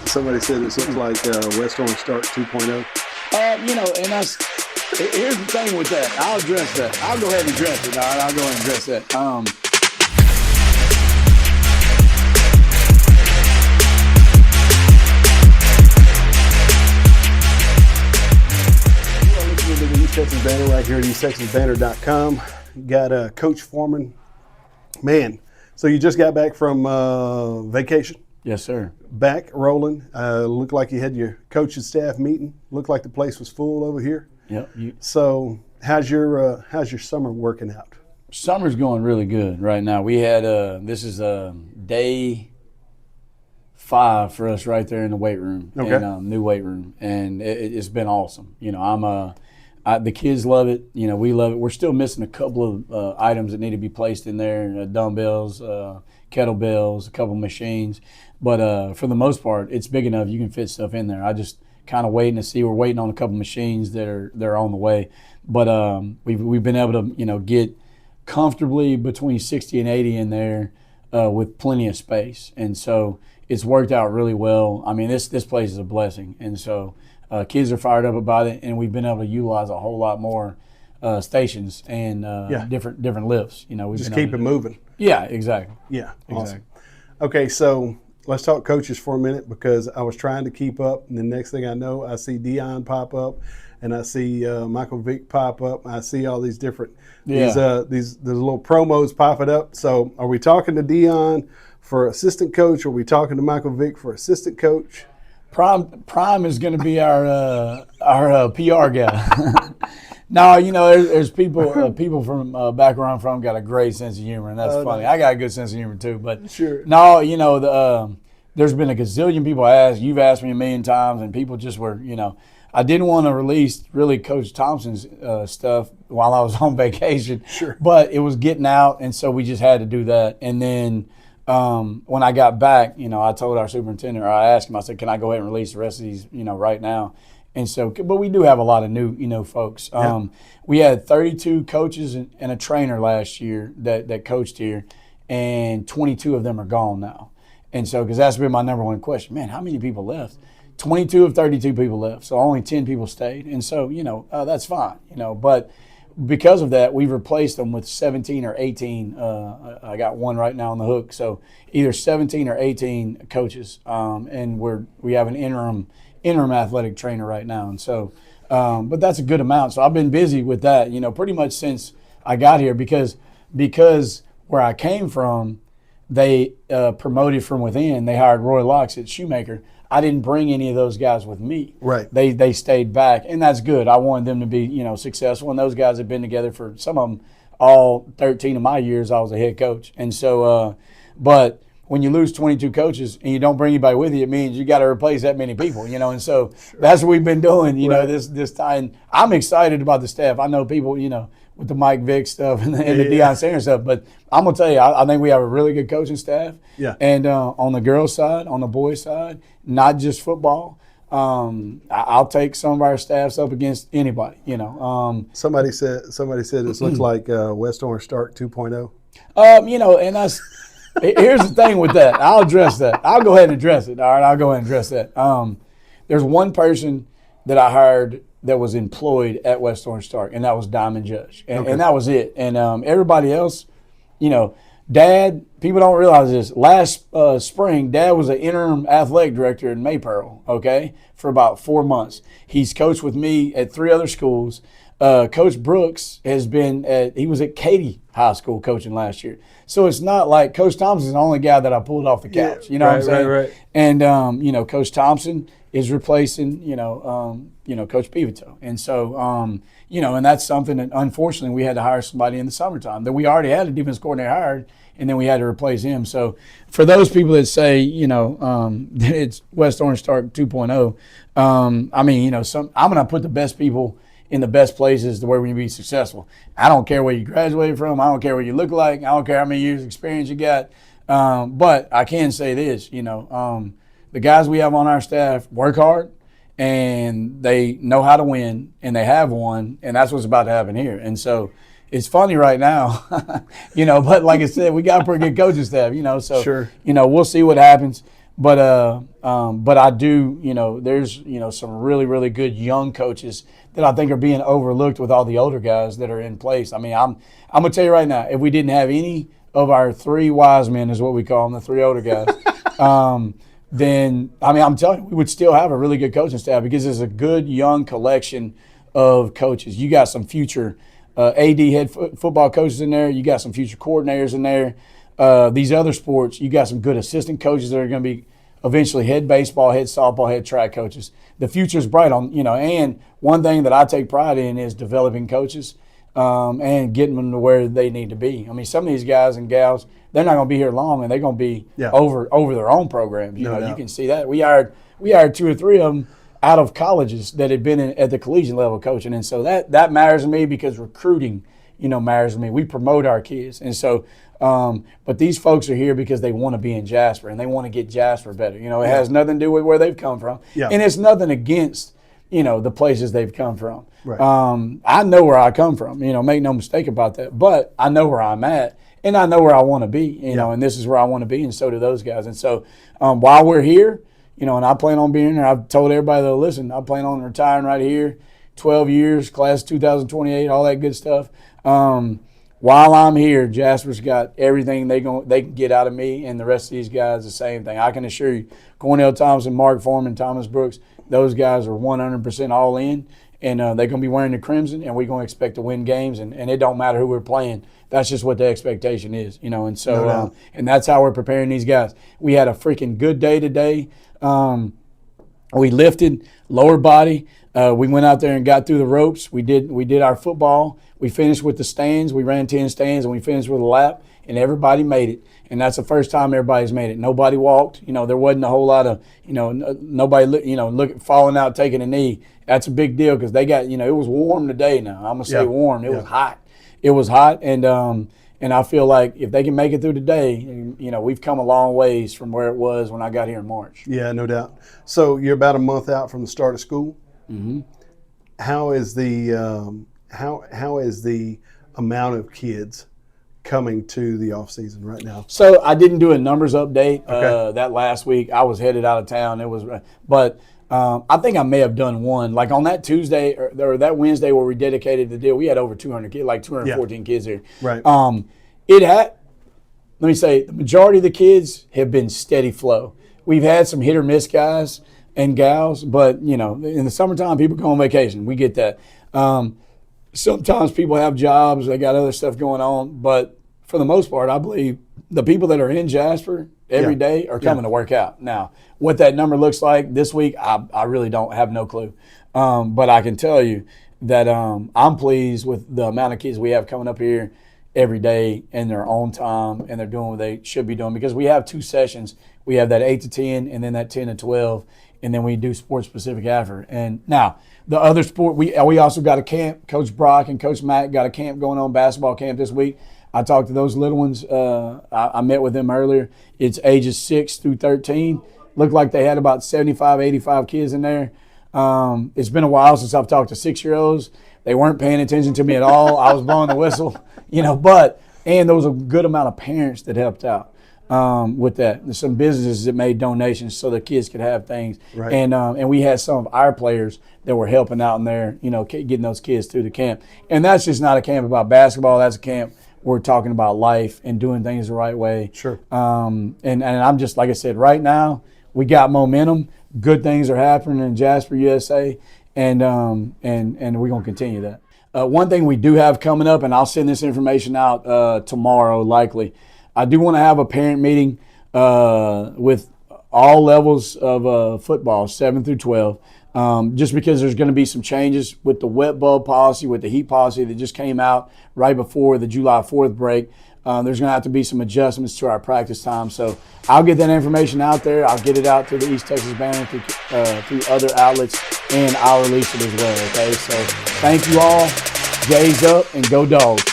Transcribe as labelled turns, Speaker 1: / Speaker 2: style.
Speaker 1: Somebody said this looks like West Orange Start 2.0.
Speaker 2: And here's the thing with that. I'll address that. I'll go ahead and address it. All right, I'll go ahead and address that.
Speaker 1: You are listening to the East Texas Banner right here at easttexasbanner.com. Got Coach Foreman. Man, so you just got back from vacation?
Speaker 2: Yes, sir.
Speaker 1: Back rolling. Looked like you had your coaching staff meeting. Looked like the place was full over here.
Speaker 2: Yep.
Speaker 1: So how's your summer working out?
Speaker 2: Summer's going really good right now. We had this is day 5 for us right there in the weight room, new weight room, and it's been awesome. The kids love it. We love it. We're still missing a couple of items that need to be placed in there: dumbbells, kettlebells, a couple machines. But for the most part, it's big enough you can fit stuff in there. I just kind of waiting to see. We're waiting on a couple machines that are on the way. But we've been able to get comfortably between 60 and 80 in there with plenty of space, and so it's worked out really well. I mean, this place is a blessing, and so kids are fired up about it, and we've been able to utilize a whole lot more stations and different lifts. We've
Speaker 1: just keep it moving.
Speaker 2: Yeah, exactly.
Speaker 1: Yeah,
Speaker 2: exactly.
Speaker 1: Awesome. Okay, so let's talk coaches for a minute, because I was trying to keep up, and the next thing I know, I see Dion pop up, and I see Michael Vick pop up. I see all these different these little promos popping up. So are we talking to Dion for assistant coach, or are we talking to Michael Vick for assistant coach?
Speaker 2: Prime is going to be our PR guy. No, there's people from back where I'm from got a great sense of humor, and that's funny. I got a good sense of humor too, but
Speaker 1: sure.
Speaker 2: No, there's been a gazillion people ask. You've asked me a million times, and people just were, I didn't want to release really Coach Thompson's stuff while I was on vacation.
Speaker 1: Sure.
Speaker 2: But it was getting out, and so we just had to do that. And then when I got back, I told our superintendent, or I asked him, I said, can I go ahead and release the rest of these, right now? And so, but we do have a lot of new, folks.
Speaker 1: Yeah.
Speaker 2: We had 32 coaches and a trainer last year that coached here, and 22 of them are gone now. And so, because that's been my number one question, man, how many people left? 22 of 32 people left, so only 10 people stayed. And so, that's fine, but because of that, we've replaced them with 17 or 18. I got one right now on the hook. So either 17 or 18 coaches, and we have an interim athletic trainer right now. And so, but that's a good amount. So I've been busy with that, pretty much since I got here, because where I came from, they promoted from within. They hired Roy Locks at Shoemaker. I didn't bring any of those guys with me.
Speaker 1: Right.
Speaker 2: They stayed back, and that's good. I wanted them to be, successful. And those guys have been together for some of them all 13 of my years. I was a head coach, and so, but when you lose 22 coaches and you don't bring anybody with you, it means you got to replace that many people, and so sure. That's what we've been doing,
Speaker 1: right.
Speaker 2: this time. I'm excited about the staff. I know people, with the Mike Vick stuff and the Deion Sanders stuff, but I'm gonna tell you, I think we have a really good coaching staff.
Speaker 1: Yeah.
Speaker 2: And on the girls' side, on the boys' side, not just football. I'll take some of our staffs up against anybody.
Speaker 1: Somebody said this looks like West Orange Start 2.0.
Speaker 2: And that's. Here's the thing with that. I'll address that. I'll go ahead and address it. All right, I'll go ahead and address that. There's one person that I hired that was employed at West Orange Stark, and that was Diamond Judge. And that was it. And everybody else, Dad, people don't realize this. Last spring, Dad was an interim athletic director in Maypearl, for about 4 months. He's coached with me at 3 other schools. Coach Brooks he was at Katy High School coaching last year. So it's not like Coach Thompson's the only guy that I pulled off the couch. You know what I'm saying?
Speaker 1: Right.
Speaker 2: And, Coach Thompson is replacing, Coach Pivito. And so, and that's something that unfortunately we had to hire somebody in the summertime that we already had a defense coordinator hired, and then we had to replace him. So for those people that say, it's West Orange Start 2.0, I'm going to put the best people in the best places to where we can be successful. I don't care where you graduated from. I don't care what you look like. I don't care how many years experience you got. But I can say this, the guys we have on our staff work hard, and they know how to win, and they have won, and that's what's about to happen here. And so it's funny right now, but like I said, we got a pretty good coaching staff, so,
Speaker 1: sure.
Speaker 2: We'll see what happens. But I do, there's, some really, really good young coaches that I think are being overlooked with all the older guys that are in place. I mean, I'm gonna tell you right now, if we didn't have any of our three wise men, is what we call them, the three older guys, then I'm telling you, we would still have a really good coaching staff because it's a good young collection of coaches. You got some future AD head football coaches in there. You got some future coordinators in there. These other sports, you got some good assistant coaches that are going to be eventually head baseball, head softball, head track coaches. The future's bright on, and one thing that I take pride in is developing coaches and getting them to where they need to be. I mean, some of these guys and gals, they're not going to be here long, and they're going to be over their own programs. You can see that. We hired 2 or 3 of them out of colleges that had been at the collegiate level coaching, and so that matters to me because recruiting, matters to me. We promote our kids, and so. But these folks are here because they want to be in Jasper and they want to get Jasper better. It has nothing to do with where they've come from, and it's nothing against the places they've come from.
Speaker 1: Right.
Speaker 2: I know where I come from. Make no mistake about that. But I know where I'm at, and I know where I want to be. And this is where I want to be, and so do those guys. And so while we're here, and I plan on being here. I've told everybody that listen, I plan on retiring right here, 12 years, class 2028, all that good stuff. While I'm here, Jasper's got everything they can get out of me, and the rest of these guys the same thing. I can assure you, Cornell Thompson, Mark Foreman, Thomas Brooks, those guys are 100% all in, and they're going to be wearing the crimson, and we're going to expect to win games, and it don't matter who we're playing. That's just what the expectation is, and so and that's how we're preparing these guys. We had a freaking good day today. We lifted lower body. We went out there and got through the ropes. We did our football. We finished with the stands. We ran 10 stands, and we finished with a lap, and everybody made it. And that's the first time everybody's made it. Nobody walked. There wasn't a whole lot of, nobody, falling out, taking a knee. That's a big deal because they got, it was warm today now. I'm going to say warm. It was hot. It was hot, and I feel like if they can make it through today, we've come a long ways from where it was when I got here in March.
Speaker 1: Yeah, no doubt. So you're about a month out from the start of school.
Speaker 2: Mm-hmm.
Speaker 1: How is the how is the amount of kids coming to the off season right now?
Speaker 2: So I didn't do a numbers update
Speaker 1: Okay.
Speaker 2: that last week. I was headed out of town. But I think I may have done one. Like on that Tuesday or that Wednesday where we dedicated the deal, we had over 200 kids, like 214 kids here.
Speaker 1: Right.
Speaker 2: Let me say, the majority of the kids have been steady flow. We've had some hit or miss guys and gals, but in the summertime, people go on vacation. We get that. Sometimes people have jobs, they got other stuff going on, but for the most part, I believe the people that are in Jasper every day are coming to work out. Now, what that number looks like this week, I really don't have no clue. But I can tell you that I'm pleased with the amount of kids we have coming up here every day, and they're on time, and they're doing what they should be doing, because we have 2 sessions. We have that 8 to 10 and then that 10 to 12, and then we do sport specific after. And now the other sport, we also got a camp. Coach Brock and Coach Mack got a camp going on, basketball camp this week. I talked to those little ones. I met with them earlier. It's ages 6 through 13. Looked like they had about 75, 85 kids in there. It's been a while since I've talked to 6-year-olds. They weren't paying attention to me at all. I was blowing the whistle, and there was a good amount of parents that helped out with that. There's some businesses that made donations so the kids could have things.
Speaker 1: Right.
Speaker 2: And we had some of our players that were helping out in there, getting those kids through the camp. And that's just not a camp about basketball. That's a camp we're talking about life and doing things the right way.
Speaker 1: Sure.
Speaker 2: And I'm just, like I said, right now we got momentum. Good things are happening in Jasper, USA, and we're going to continue that. One thing we do have coming up, and I'll send this information out tomorrow likely, I do want to have a parent meeting with all levels of football, 7 through 12, just because there's going to be some changes with the wet bulb policy, with the heat policy that just came out right before the July 4th break. There's going to have to be some adjustments to our practice time. So I'll get that information out there. I'll get it out to the East Texas Banner through other outlets, and I'll release it as well, okay? So thank you all. J's up and go Dogs.